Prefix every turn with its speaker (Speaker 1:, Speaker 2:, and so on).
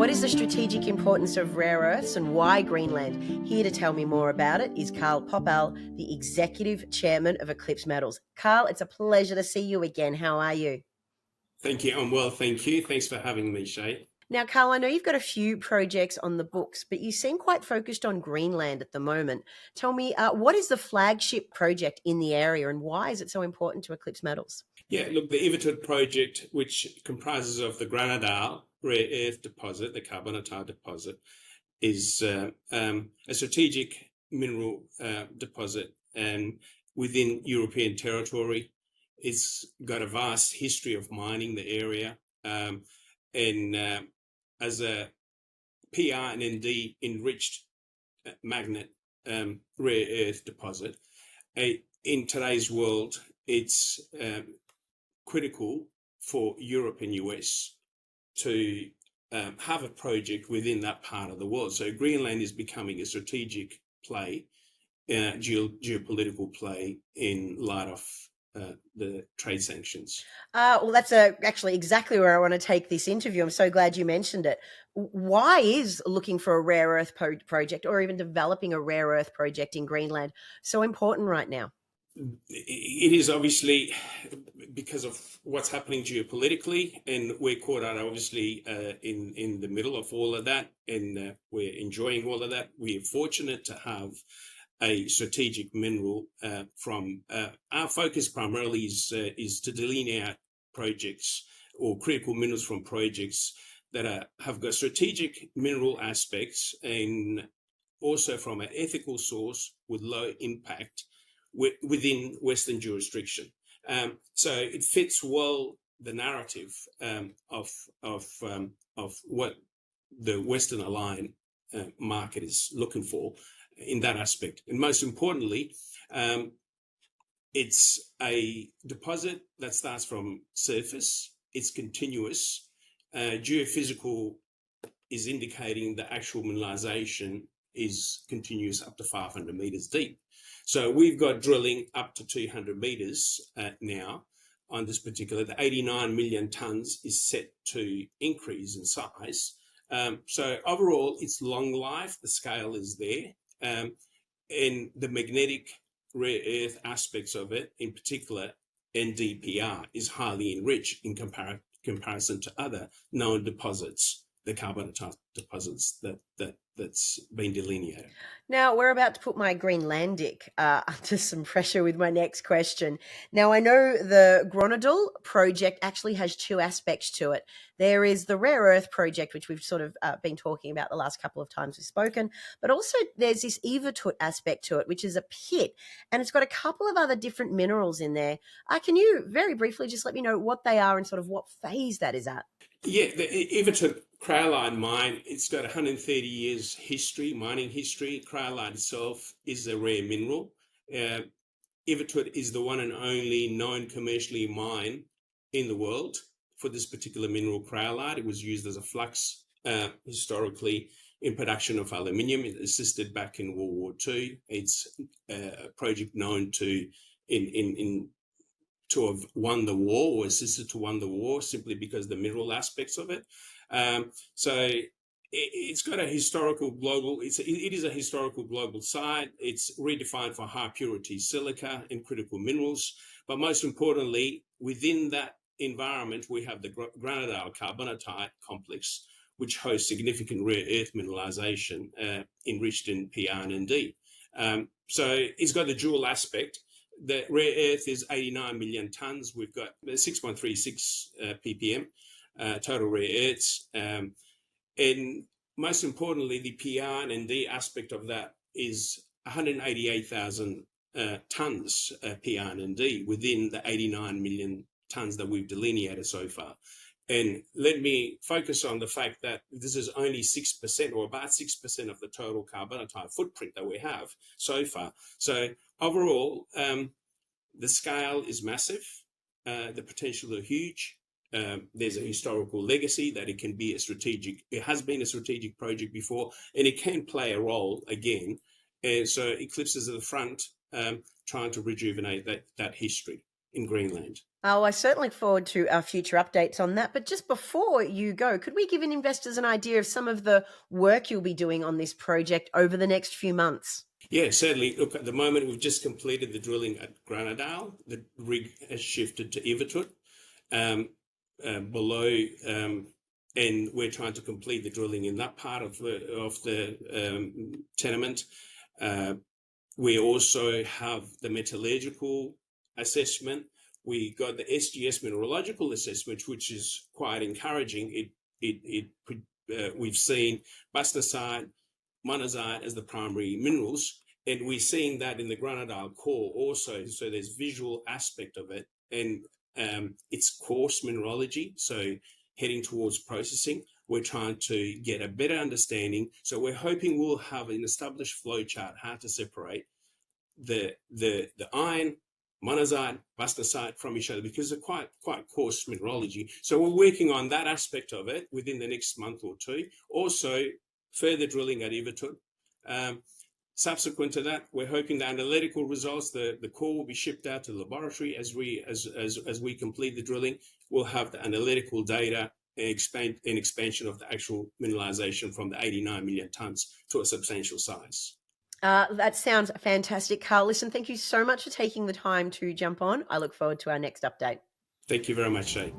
Speaker 1: What is the strategic importance of rare earths and why Greenland? Here to tell me more about it is Carl Popal, the Executive Chairman of Eclipse Metals. Carl, it's a pleasure to see you again. How are you?
Speaker 2: Thank you. I'm well, thank you. Thanks for having me, Shay.
Speaker 1: Now, Carl, I know you've got a few projects on the books, but you seem quite focused on Greenland at the moment. Tell me, what is the flagship project in the area and why is it so important to Eclipse Metals?
Speaker 2: Yeah, look, the Ivigtût project, which comprises of the Grønnedal rare earth deposit, the carbonatite deposit, is a strategic mineral deposit and within European territory. It's got a vast history of mining the area, and as a PR and ND enriched magnet rare earth deposit. In today's world, it's critical for Europe and US to have a project within that part of the world. So Greenland is becoming a strategic play, geopolitical play in light of the trade sanctions.
Speaker 1: Well, that's actually exactly where I want to take this interview. I'm so glad you mentioned it. Why is looking for a rare earth project or even developing a rare earth project in Greenland so important right now?
Speaker 2: It is obviously because of what's happening geopolitically, and we're caught out obviously in the middle of all of that, and we're enjoying all of that. We're fortunate to have a strategic mineral from our focus primarily is to delineate projects or critical minerals from projects that have got strategic mineral aspects and also from an ethical source with low impact within Western jurisdiction. So it fits well the narrative of what the Western aligned market is looking for in that aspect. And most importantly, it's a deposit that starts from surface. It's continuous. Geophysical is indicating the actual mineralization is continuous up to 500 meters deep. So we've got drilling up to 200 meters now on this particular. The 89 million tons is set to increase in size. So overall, it's long life. The scale is there. And the magnetic rare earth aspects of it, in particular, NDPR, is highly enriched in comparison to other known deposits, the carbonatite deposits that's been delineated.
Speaker 1: Now, we're about to put my Greenlandic under some pressure with my next question. Now, I know the Grønnedal project actually has two aspects to it. There is the rare earth project, which we've sort of been talking about the last couple of times we've spoken, but also there's this Ivigtût aspect to it, which is a pit, and it's got a couple of other different minerals in there. Can you very briefly just let me know what they are and sort of what phase that is at?
Speaker 2: Yeah, the Ivigtût-Grønnedal mine, it's got 130 years history, mining history. Cryolite itself is a rare mineral. Ivigtût is the one and only known commercially mine in the world for this particular mineral, cryolite. It was used as a flux historically in production of aluminium. It assisted back in World War II. It's a project known to have won the war or assisted to won the war simply because the mineral aspects of it. So it's got a historical global, it is a historical global site. It's redefined for high purity silica and critical minerals. But most importantly, within that environment, we have the Grønnedal carbonatite complex, which hosts significant rare earth mineralization enriched in PR and ND. So it's got the dual aspect. The rare earth is 89 million tons. We've got 6.36 ppm total rare earths. And most importantly, the PR and ND aspect of that is 188,000 tons PR and ND within the 89 million tons that we've delineated so far. And let me focus on the fact that this is only 6% or about 6% of the total carbonatite footprint that we have so far. So overall, the scale is massive. The potential are huge. There's a historical legacy that it can be it has been a strategic project before, and it can play a role again. And so Eclipse is at the front trying to rejuvenate that history. in Greenland.
Speaker 1: Oh, I certainly look forward to our future updates on that. But just before you go, could we give investors an idea of some of the work you'll be doing on this project over the next few months?
Speaker 2: Yeah, certainly. Look, at the moment, we've just completed the drilling at Grønnedal. The rig has shifted to Ivigtût below, and we're trying to complete the drilling in that part of the tenement. We also have the metallurgical assessment. We got the SGS mineralogical assessment, which is quite encouraging. We've seen bastnäsite, monazite as the primary minerals, and we're seeing that in the Grønnedal core also. So there's visual aspect of it, and it's coarse mineralogy. So heading towards processing, we're trying to get a better understanding. So we're hoping we'll have an established flow chart how to separate the iron, monazite, bastnäsite from each other, because they're quite coarse mineralogy. So we're working on that aspect of it within the next month or two. Also, further drilling at Ivigtût. Subsequent to that, we're hoping the analytical results, the core will be shipped out to the laboratory as we complete the drilling. We'll have the analytical data and expansion of the actual mineralization from the 89 million tons to a substantial size.
Speaker 1: That sounds fantastic, Carl. Listen, thank you so much for taking the time to jump on. I look forward to our next update.
Speaker 2: Thank you very much, Shay.